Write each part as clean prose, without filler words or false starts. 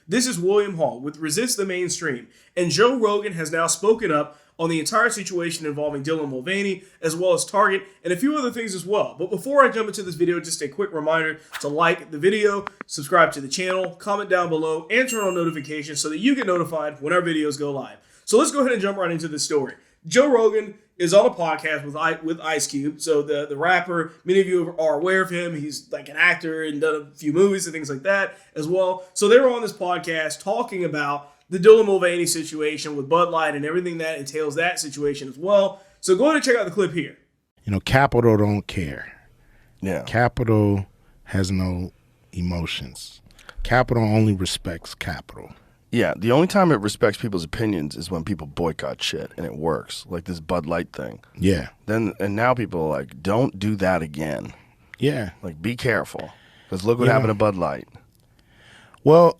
This is William Hall with Resist the Mainstream, and Joe Rogan has now spoken up on the entire situation involving Dylan Mulvaney, as well as Target, and a few other things as well. But before I jump into this video, just a quick reminder to like the video, subscribe to the channel, comment down below, and turn on notifications so that you get notified when our videos go live. So let's go ahead and jump right into this story. Joe Rogan is on a podcast with Ice Cube. So the rapper, many of you are aware of him. He's like an actor and done a few movies and things like that as well. So they were on this podcast talking about the Dylan Mulvaney situation with Bud Light and everything that entails that situation as well. So go ahead and check out the clip here. You know, Capital don't care. Yeah. Capital has no emotions. Capital only respects capital. Yeah, the only time it respects people's opinions is when people boycott shit and it works, like this Bud Light thing. Yeah. And now people are like, don't do that again. Yeah. Like, be careful. Because look what happened to Bud Light. Well,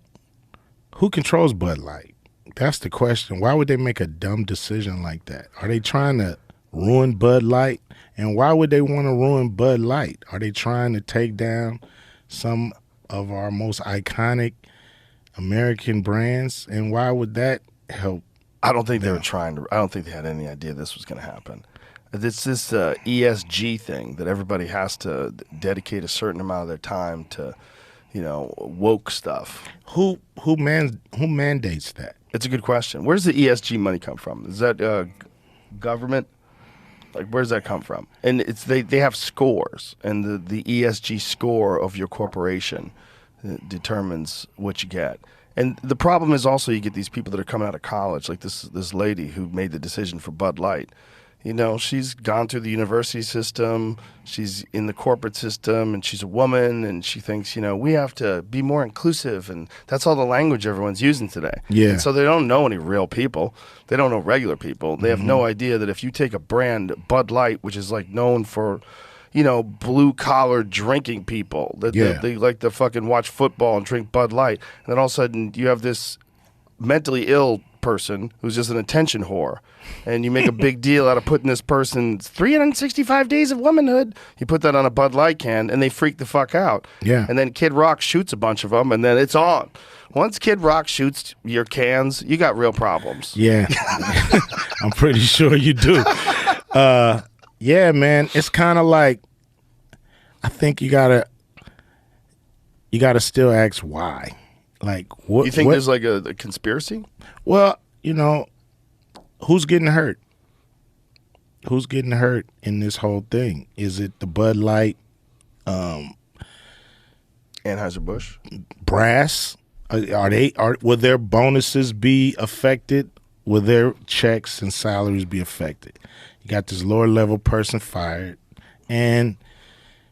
who controls Bud Light? That's the question. Why would they make a dumb decision like that? Are they trying to ruin Bud Light? And why would they want to ruin Bud Light? Are they trying to take down some of our most iconic American brands? And why would that help? I don't think they were trying to. I don't think they had any idea this was going to happen. It's this ESG thing that everybody has to dedicate a certain amount of their time to, you know, woke stuff. Who mandates that? It's a good question. Where does the ESG money come from? Is that government? Like, where does that come from? And it's they have scores, and the ESG score of your corporation determines what you get. And the problem is also you get these people that are coming out of college, like this lady who made the decision for Bud Light. You know, she's gone through the university system, she's in the corporate system, and she's a woman, and she thinks, you know, we have to be more inclusive, and that's all the language everyone's using today. Yeah. And so they don't know any real people. They don't know regular people. They have no idea that if you take a brand, Bud Light, which is like known for, you know, blue-collar drinking people, that they like to fucking watch football and drink Bud Light, and then all of a sudden you have this mentally ill person who's just an attention whore, and you make a big deal out of putting this person's 365 days of womanhood. You put that on a Bud Light can, and they freak the fuck out. Yeah. And then Kid Rock shoots a bunch of them, and then it's on. Once Kid Rock shoots your cans, you got real problems. Yeah. I'm pretty sure you do. Yeah, man. It's kind of like, I think you gotta still ask why. Like, what? You think there's like a conspiracy? Well, you know, who's getting hurt? Who's getting hurt in this whole thing? Is it the Bud Light, Anheuser-Busch? brass? Will their bonuses be affected? Will their checks and salaries be affected? You got this lower level person fired, and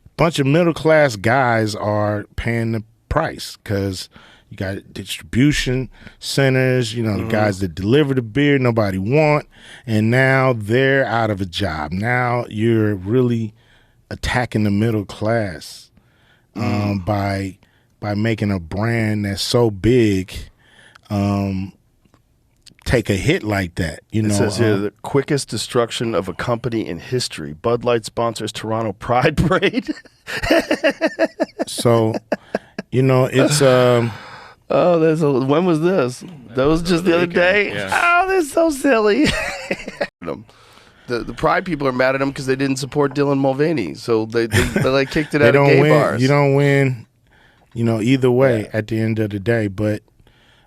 a bunch of middle class guys are paying the price because you got distribution centers, you know, the guys that deliver the beer nobody want, and now they're out of a job. Now you're really attacking the middle class by making a brand that's so big take a hit like that. You know, it says here, the quickest destruction of a company in history. Bud Light sponsors Toronto Pride Parade. So, you know, it's when was this? That was just the other day. Yeah. Oh, they're so silly. The Pride people are mad at them because they didn't support Dylan Mulvaney, so they like kicked it out of gay bars. You don't win, you know, either way at the end of the day. But,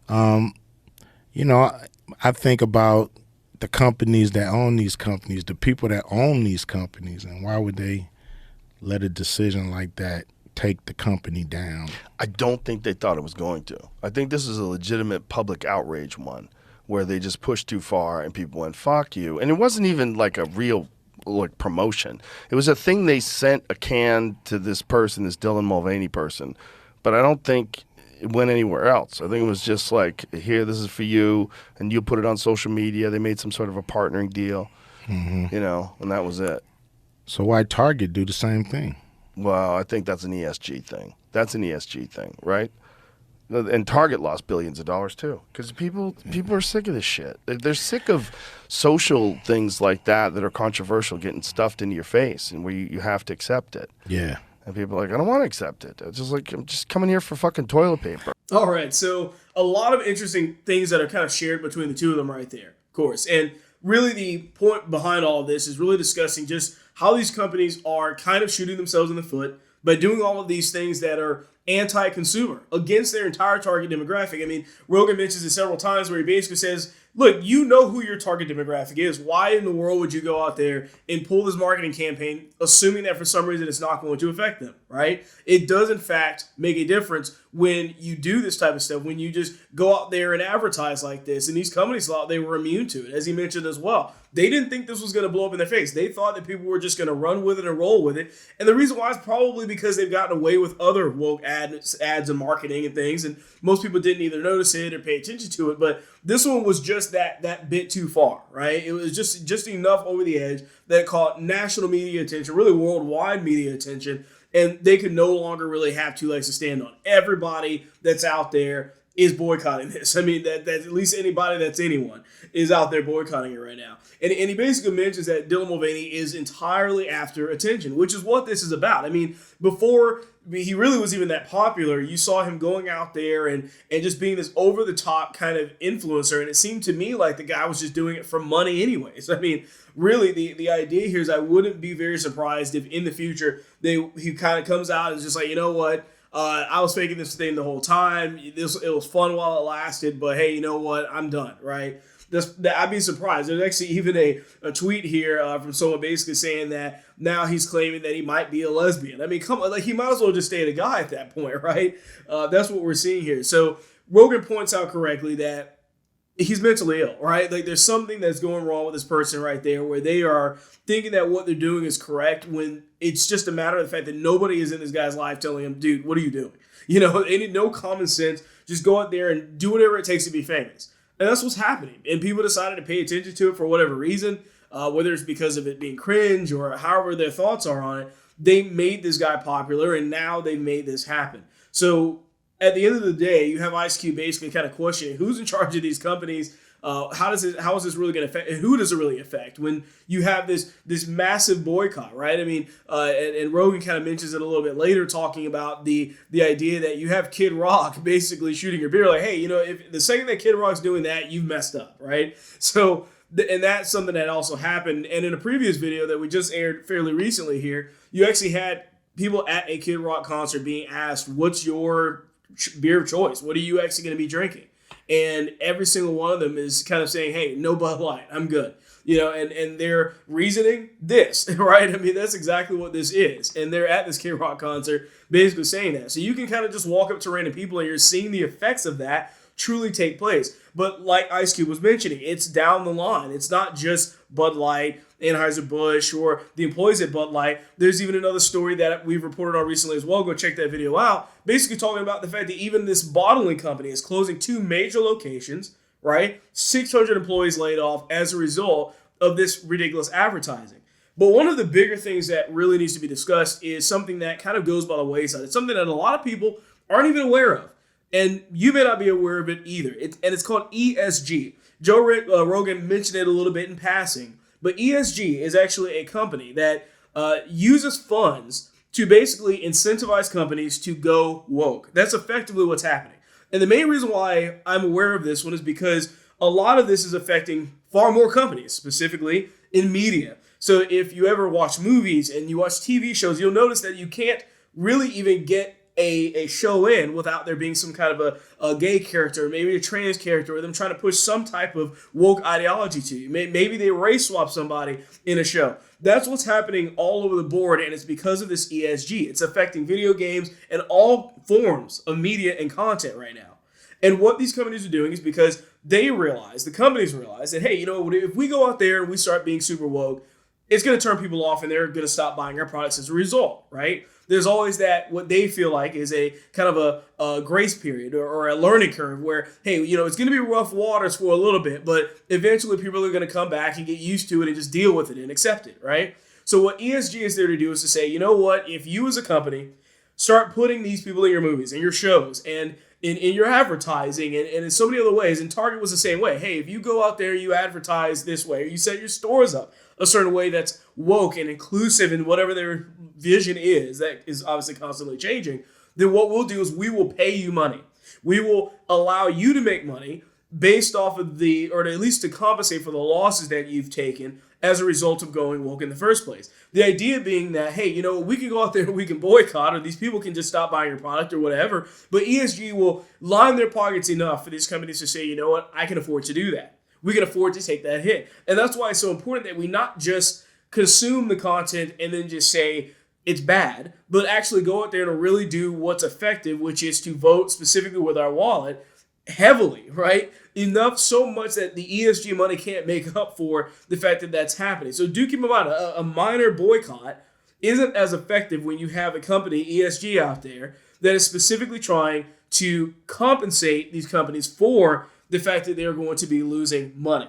you know, I think about the companies that own these companies, the people that own these companies, and why would they let a decision like that take the company down? I don't think they thought it was going to. I think this is a legitimate public outrage one where they just pushed too far and people went, fuck you. And it wasn't even like a real like promotion. It was a thing they sent a can to this person, this Dylan Mulvaney person. But I don't think it went anywhere else. I think it was just like, here, this is for you, and you put it on social media. They made some sort of a partnering deal, you know, and that was it. So why Target do the same thing? Well, I think that's an ESG thing. That's an ESG thing, right? And Target lost billions of dollars too, because people are sick of this shit. They're sick of social things like that are controversial getting stuffed into your face, and where you have to accept it. Yeah. And people are like, I don't want to accept it. It's just like, I'm just coming here for fucking toilet paper. All right, so a lot of interesting things that are kind of shared between the two of them right there, of course. And really the point behind all of this is really discussing just how these companies are kind of shooting themselves in the foot by doing all of these things that are anti-consumer against their entire target demographic. I mean, Rogan mentions it several times where he basically says, look, you know who your target demographic is. Why in the world would you go out there and pull this marketing campaign assuming that for some reason it's not going to affect them, right? It does, in fact, make a difference when you do this type of stuff, when you just go out there and advertise like this. And these companies thought they were immune to it, as he mentioned as well. They didn't think this was going to blow up in their face. They thought that people were just going to run with it and roll with it. And the reason why is probably because they've gotten away with other woke ads and marketing and things. And most people didn't either notice it or pay attention to it. But this one was just that bit too far, right? It was just enough over the edge that it caught national media attention, really worldwide media attention. And they could no longer really have two legs to stand on. Everybody that's out there is boycotting this. I mean, that at least anybody that's anyone is out there boycotting it right now. And he basically mentions that Dylan Mulvaney is entirely after attention, which is what this is about. I mean, before he really was even that popular, you saw him going out there and just being this over-the-top kind of influencer, and it seemed to me like the guy was just doing it for money anyways. I mean, really, the idea here is I wouldn't be very surprised if in the future he kind of comes out and is just like, you know what, I was faking this thing the whole time. It was fun while it lasted, but hey, you know what, I'm done, right? I'd be surprised. There's actually even a tweet here from someone basically saying that now he's claiming that he might be a lesbian. I mean, come on, like he might as well just stay a guy at that point, right? That's what we're seeing here. So Rogan points out correctly that he's mentally ill, right? Like there's something that's going wrong with this person right there where they are thinking that what they're doing is correct when it's just a matter of the fact that nobody is in this guy's life telling him, dude, what are you doing? You know, no common sense. Just go out there and do whatever it takes to be famous. And that's what's happening. And people decided to pay attention to it for whatever reason, whether it's because of it being cringe or however their thoughts are on it. They made this guy popular, and now they've made this happen. So at the end of the day, you have Ice Cube basically kind of questioning who's in charge of these companies. How is this really going to affect? And who does it really affect when you have this massive boycott, right? I mean, and Rogan kind of mentions it a little bit later, talking about the idea that you have Kid Rock basically shooting your beer, like, hey, you know, if the second that Kid Rock's doing that, you've messed up, right? So, and that's something that also happened. And in a previous video that we just aired fairly recently here, you actually had people at a Kid Rock concert being asked, "What's your beer of choice? What are you actually going to be drinking?" And every single one of them is kind of saying, hey, no Bud Light, I'm good. You know, and they're reasoning this, right? I mean, that's exactly what this is. And they're at this Kid Rock concert basically saying that. So you can kind of just walk up to random people and you're seeing the effects of that truly take place. But like Ice Cube was mentioning, it's down the line. It's not just Bud Light, Anheuser-Busch, or the employees at Bud Light. There's even another story that we've reported on recently as well. Go check that video out. Basically talking about the fact that even this bottling company is closing 2 major locations, right? 600 employees laid off as a result of this ridiculous advertising. But one of the bigger things that really needs to be discussed is something that kind of goes by the wayside. It's something that a lot of people aren't even aware of. And you may not be aware of it either. It's called ESG. Joe Rogan mentioned it a little bit in passing. But ESG is actually a company that uses funds to basically incentivize companies to go woke. That's effectively what's happening. And the main reason why I'm aware of this one is because a lot of this is affecting far more companies, specifically in media. So if you ever watch movies and you watch TV shows, you'll notice that you can't really even get a show in without there being some kind of a gay character, maybe a trans character, or them trying to push some type of woke ideology to you. Maybe they race swap somebody in a show. That's what's happening all over the board, and it's because of this ESG. It's affecting video games and all forms of media and content right now. And what these companies are doing is because they realize, the companies realize that, hey, you know, if we go out there and we start being super woke, it's going to turn people off and they're going to stop buying our products as a result, right? There's always that, what they feel like is a kind of a grace period or a learning curve where, hey, you know, it's going to be rough waters for a little bit, but eventually people are going to come back and get used to it and just deal with it and accept it, right? So what ESG is there to do is to say, you know what, if you as a company start putting these people in your movies and your shows and in your advertising and in so many other ways, and Target was the same way. Hey, if you go out there, you advertise this way, or you set your stores up a certain way that's woke and inclusive and whatever their vision is, that is obviously constantly changing, then what we'll do is we will pay you money. We will allow you to make money based off of or at least to compensate for the losses that you've taken as a result of going woke in the first place. The idea being that, hey, we can go out there and we can boycott, or these people can just stop buying your product or whatever, but ESG will line their pockets enough for these companies to say, you know what, I can afford to do that. We can afford to take that hit. And that's why it's so important that we not just consume the content and then just say it's bad, but actually go out there and really do what's effective, which is to vote specifically with our wallet heavily, right? Enough, so much that the ESG money can't make up for the fact that that's happening. So do keep in mind, a minor boycott isn't as effective when you have a company, ESG, out there that is specifically trying to compensate these companies for the fact that they're going to be losing money.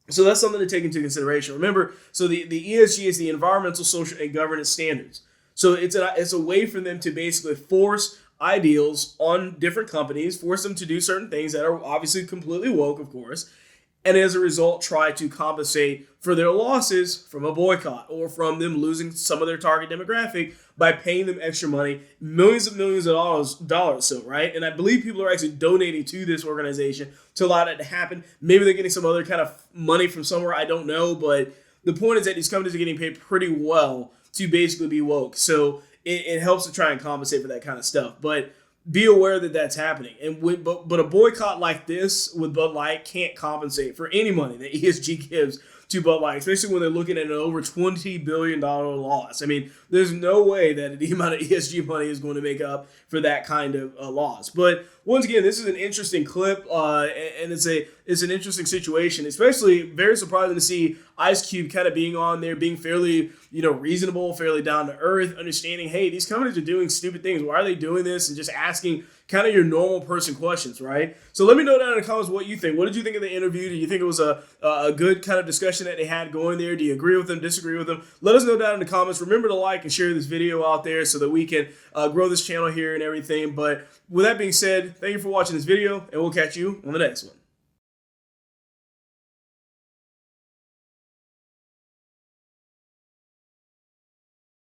So that's something to take into consideration. Remember, so the ESG is the environmental, social, and governance standards. So it's a way for them to basically force ideals on different companies, force them to do certain things that are obviously completely woke, of course, and as a result try to compensate for their losses from a boycott or from them losing some of their target demographic by paying them extra money, millions of dollars, so right? And I believe people are actually donating to this organization to allow that to happen. Maybe they're getting some other kind of money from somewhere, I don't know, but the point is that these companies are getting paid pretty well to basically be woke. So it helps to try and compensate for that kind of stuff. But be aware that that's happening. And but a boycott like this with Bud Light can't compensate for any money that ESG gives to Bud Light, especially when they're looking at an over $20 billion loss. I mean, there's no way that the amount of ESG money is going to make up for that kind of loss. But once again, this is an interesting clip, and it's an interesting situation, especially very surprising to see Ice Cube kind of being on there, being fairly, reasonable, fairly down to earth, understanding, hey, these companies are doing stupid things. Why are they doing this? And just asking kind of your normal person questions, right? So let me know down in the comments what you think. What did you think of the interview? Do you think it was a good kind of discussion that they had going there? Do you agree with them, disagree with them? Let us know down in the comments. Remember to like and share this video out there so that we can grow this channel here and everything. But with that being said, thank you for watching this video, and we'll catch you on the next one.